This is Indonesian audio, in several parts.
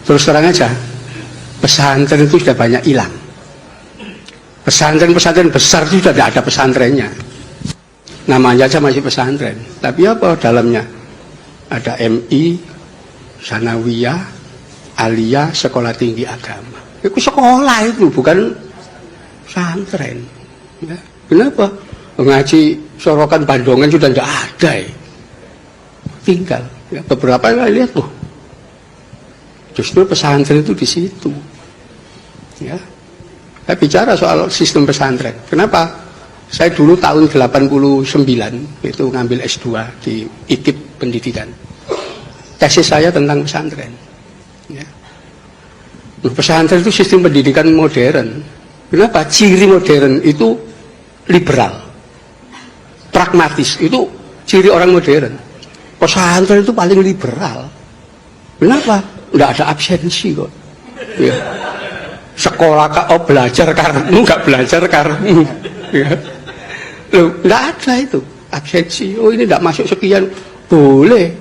Terus terang aja, pesantren itu sudah banyak hilang. Pesantren-pesantren besar itu sudah tidak ada pesantrennya. Namanya aja masih pesantren. Tapi apa dalamnya? Ada MI, Sanawiyah, Aliyah, sekolah tinggi agama. Itu sekolah itu, bukan pesantren. Ya. Kenapa? Ngaji Sorokan Bandongan sudah tidak ada. Tinggal. Ya, beberapa yang lihat tuh. Justru pesantren itu di situ. Ya. Saya bicara soal sistem pesantren. Kenapa? Saya dulu tahun 89 itu ngambil S2 di IKIP Pendidikan. Tesis saya tentang pesantren. Ya. Pesantren itu sistem pendidikan modern. Kenapa? Ciri modern itu liberal, pragmatis. Itu ciri orang modern. Pesantren itu paling liberal. Kenapa? Nggak ada absensi kok. Ya. Sekolah belajar karenmu, nggak belajar karenmu. Ya. Loh, nggak ada itu absensi. Oh ini nggak masuk sekian, boleh.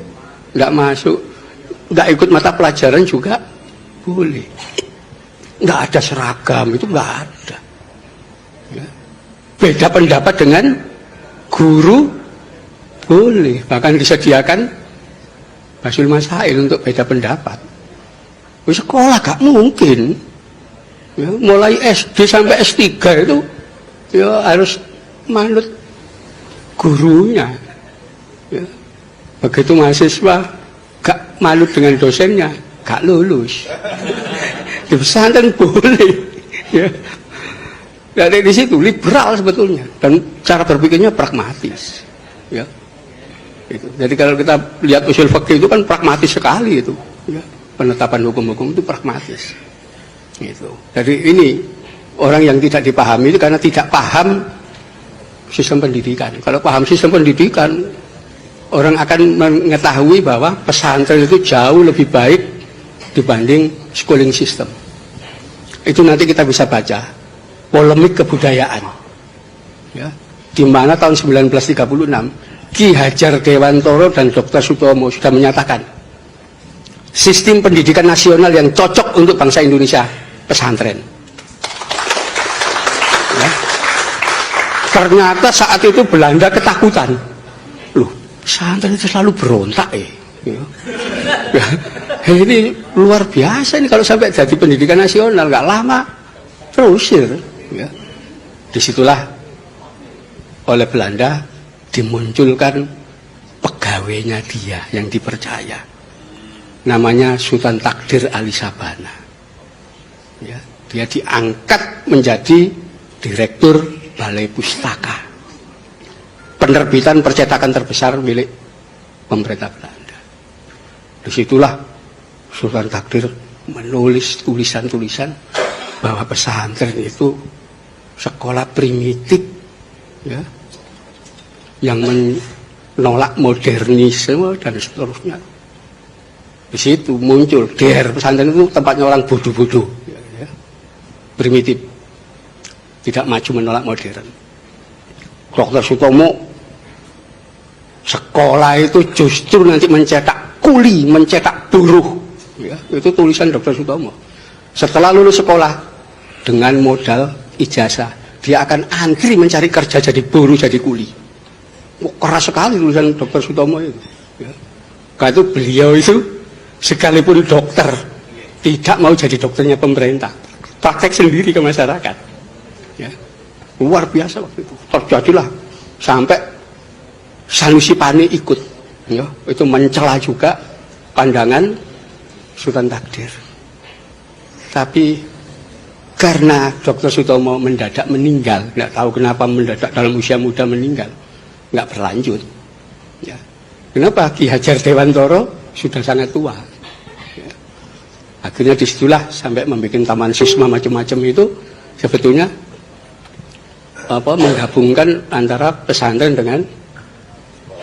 Nggak masuk, nggak ikut mata pelajaran juga boleh. Nggak ada seragam, itu nggak ada. Ya. Beda pendapat dengan guru boleh, bahkan disediakan Basul Masail untuk beda pendapat. Di sekolah gak mungkin. Ya, mulai SD sampai S3 itu ya harus manut gurunya. Ya. Begitu mahasiswa gak manut dengan dosennya, gak lulus. Di pesantren boleh. Ya. Dari di situ liberal sebetulnya dan cara berpikirnya pragmatis. Ya. Itu. Jadi kalau kita lihat usul fikih itu kan pragmatis sekali itu. Ya. Penetapan hukum-hukum itu pragmatis. Gitu. Jadi ini orang yang tidak dipahami itu karena tidak paham sistem pendidikan. Kalau paham sistem pendidikan, orang akan mengetahui bahwa pesantren itu jauh lebih baik dibanding schooling system. Itu nanti kita bisa baca polemik kebudayaan. Ya. Di mana tahun 1936 Ki Hajar Dewantoro dan Dr. Sutomo sudah menyatakan sistem pendidikan nasional yang cocok untuk bangsa Indonesia, pesantren. Ya. Ternyata saat itu Belanda ketakutan. Loh, pesantren itu selalu berontak ya. Ya. Ini luar biasa ini kalau sampai jadi pendidikan nasional, nggak lama terusir. Ya. Disitulah oleh Belanda dimunculkan pegawainya dia yang dipercaya. Namanya Sultan Takdir Ali Sabana. Ya, dia diangkat menjadi direktur Balai Pustaka, penerbitan percetakan terbesar milik pemerintah Belanda. Disitulah Sultan Takdir menulis tulisan-tulisan bahwa pesantren itu sekolah primitif, ya, yang menolak modernisme dan seterusnya. Di situ muncul daerah pesantren itu tempatnya orang bodoh-bodoh, ya, primitif, tidak maju menolak modern. Dr. Sutomo sekolah itu justru nanti mencetak kuli, mencetak buruh, ya, itu tulisan Dr. Sutomo. Setelah lulus sekolah dengan modal ijazah, dia akan antri mencari kerja jadi buruh, jadi kuli. Keras sekali tulisan Dr. Sutomo itu. Ya. Karena itu beliau itu sekalipun dokter tidak mau jadi dokternya pemerintah, praktek sendiri ke masyarakat. Ya. Luar biasa waktu itu. Terjadilah sampai Sanusi Pane ikut. Ya. Itu mencela juga pandangan Sultan Takdir. Tapi karena Dr. Sutomo mendadak meninggal, nggak tahu kenapa mendadak dalam usia muda meninggal, nggak berlanjut. Ya. Kenapa? Ki Hajar Dewantoro sudah sangat tua. Ya. Akhirnya disitulah sampai membuat taman sisma macam-macam itu sebetulnya menggabungkan antara pesantren dengan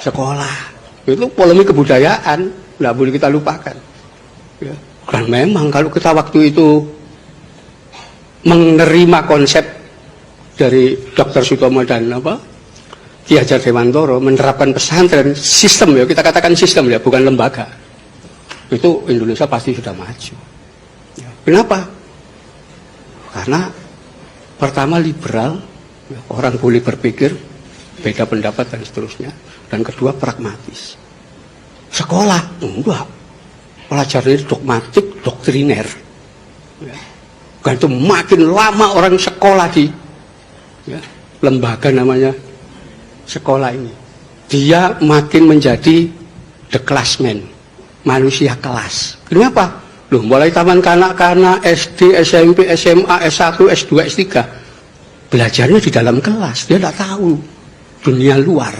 sekolah. Itu polemik kebudayaan, nggak boleh kita lupakan. Ya. Dan memang kalau kita waktu itu menerima konsep dari Dr. Sutomo dan Ki Hajar Dewantoro menerapkan pesantren sistem, ya kita katakan sistem ya, bukan lembaga. itu Indonesia pasti sudah maju. Ya. Kenapa? Karena pertama liberal, ya, orang boleh berpikir, beda pendapat dan seterusnya. Dan kedua pragmatis. Sekolah, enggak. Pelajarannya dogmatik, doktriner. Ya. Kan itu makin lama orang sekolah di ya, lembaga namanya sekolah ini, dia makin menjadi the classman, manusia kelas. Kenapa? Loh, mulai taman kanak-kanak, SD, SMP, SMA, S1, S2, S3, belajarnya di dalam kelas, dia tidak tahu dunia luar.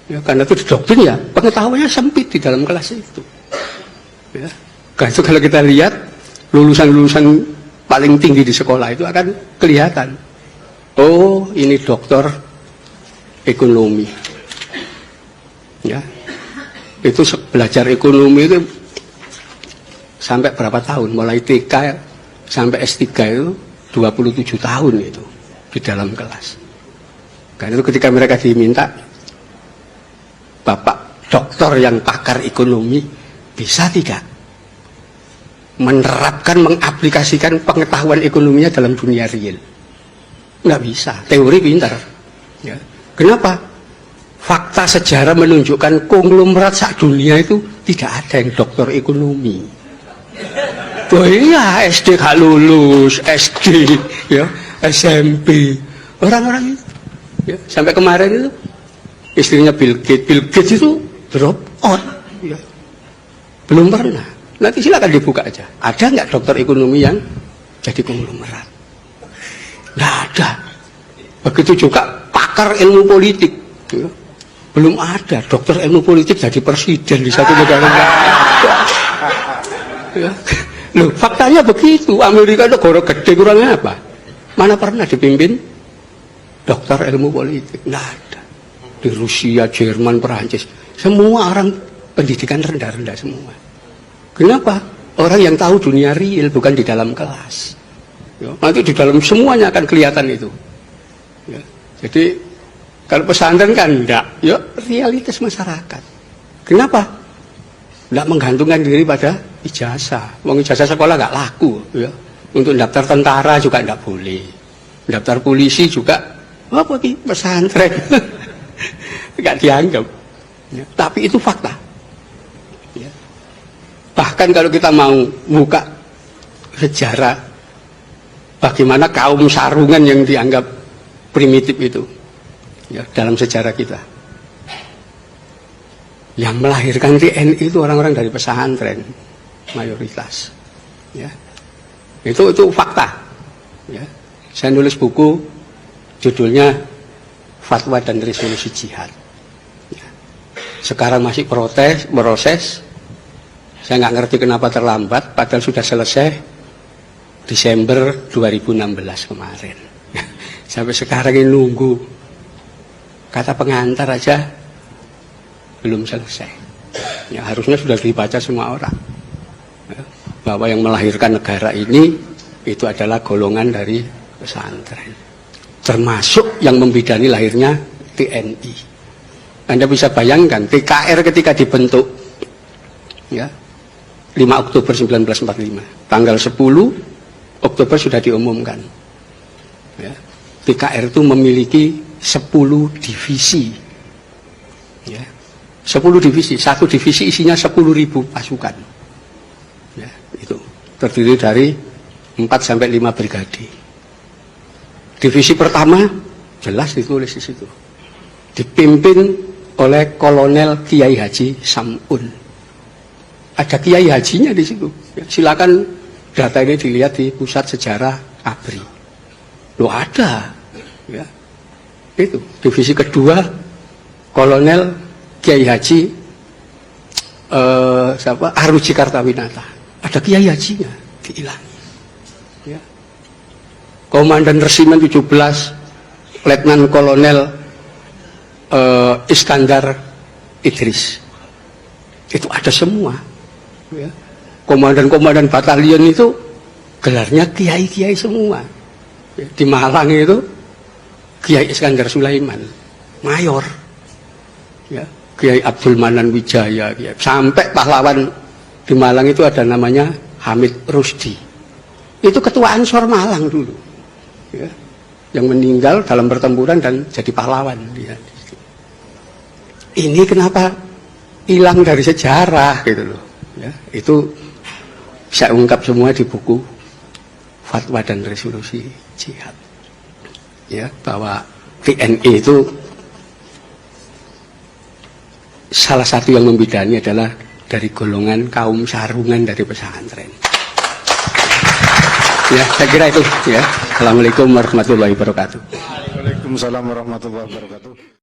Ya, karena itu didoktrin ya, pengetahuannya sempit di dalam kelas itu. Ya. Karena itu kalau kita lihat lulusan-lulusan paling tinggi di sekolah itu akan kelihatan. Oh, ini doktor ekonomi. Ya. Itu belajar ekonomi itu sampai berapa tahun? Mulai TK sampai S3 itu 27 tahun itu di dalam kelas. Karena itu ketika mereka diminta, Bapak doktor yang pakar ekonomi, bisa tidak menerapkan, mengaplikasikan pengetahuan ekonominya dalam dunia real? Nggak bisa, teori pintar. Ya. Kenapa? Fakta sejarah menunjukkan konglomerat sak dunia itu tidak ada yang doktor ekonomi. Oh iya, SD gak lulus, SD, ya, SMP, orang-orang itu. Ya, sampai kemarin itu istrinya Bill Gates itu drop out. Ya. Belum pernah. Nanti silakan dibuka aja. Ada nggak dokter ekonomi yang jadi konglomerat? Nggak ada. Begitu juga pakar ilmu politik. Ya. Belum ada dokter ilmu politik jadi presiden di satu negara. Ya. Loh, faktanya begitu. Amerika negara gede kurangnya apa? Mana pernah dipimpin dokter ilmu politik? Nggak ada. Di Rusia, Jerman, Perancis, semua orang pendidikan rendah-rendah semua. Kenapa? Orang yang tahu dunia real, bukan di dalam kelas. Ya, nanti di dalam semuanya akan kelihatan itu. Ya, jadi kalau pesantren kan enggak, ya realitas masyarakat. Kenapa? Enggak menggantungkan diri pada ijazah. Wong ijazah sekolah enggak laku. Ya. Untuk daftar tentara juga enggak boleh. Daftar polisi juga, apa ini pesantren. Enggak dianggap. Ya, tapi itu fakta. Ya. Bahkan kalau kita mau buka sejarah bagaimana kaum sarungan yang dianggap primitif itu, ya, dalam sejarah kita, yang melahirkan TNI itu orang-orang dari pesantren mayoritas. Ya. Itu fakta. Ya. Saya nulis buku judulnya Fatwa dan Resolusi Jihad. Ya. Sekarang masih proses. Saya nggak ngerti kenapa terlambat, padahal sudah selesai Desember 2016 kemarin. Sampai sekarang ini nunggu. Kata pengantar aja belum selesai. Ya, harusnya sudah dibaca semua orang. Ya, bahwa yang melahirkan negara ini itu adalah golongan dari pesantren. Termasuk yang membidani lahirnya TNI. Anda bisa bayangkan TKR ketika dibentuk, ya, 5 Oktober 1945, tanggal 10 Oktober sudah diumumkan. Ya, TKR itu memiliki 10 divisi. Ya, 10 divisi, satu divisi isinya 10.000 pasukan. Ya, itu terdiri dari 4-5 brigade. Divisi pertama jelas ditulis di situ, dipimpin oleh Kolonel Kiai Haji Samun. Ada Kiai Hajinya di situ. Ya, silakan data ini dilihat di Pusat Sejarah ABRI. Loh ada. Ya. Itu divisi kedua Kolonel Kiai Haji Aruji Kartawinata. Ada Kiai Hajinya dihilangi. Ya. Komandan Resimen 17 Letnan Kolonel Iskandar Idris. Itu ada semua. Ya. Komandan-komandan batalion itu gelarnya kiai-kiai semua. Ya. Di Malang itu Kiai Iskandar Sulaiman, mayor. Ya. Kiai Abdul Manan Wijaya, ya. Sampai pahlawan di Malang itu ada namanya Hamid Rusdi. Itu ketua Ansor Malang dulu. Ya. Yang meninggal dalam pertempuran dan jadi pahlawan dia. Ini kenapa hilang dari sejarah gitu loh. Ya, itu saya ungkap semua di buku Fatwa dan Resolusi Jihad. Ya, bahwa TNI itu salah satu yang membidani adalah dari golongan kaum sarungan dari pesantren. Ya, saya kira itu ya. Assalamualaikum warahmatullahi wabarakatuh. Waalaikumsalam warahmatullahi wabarakatuh.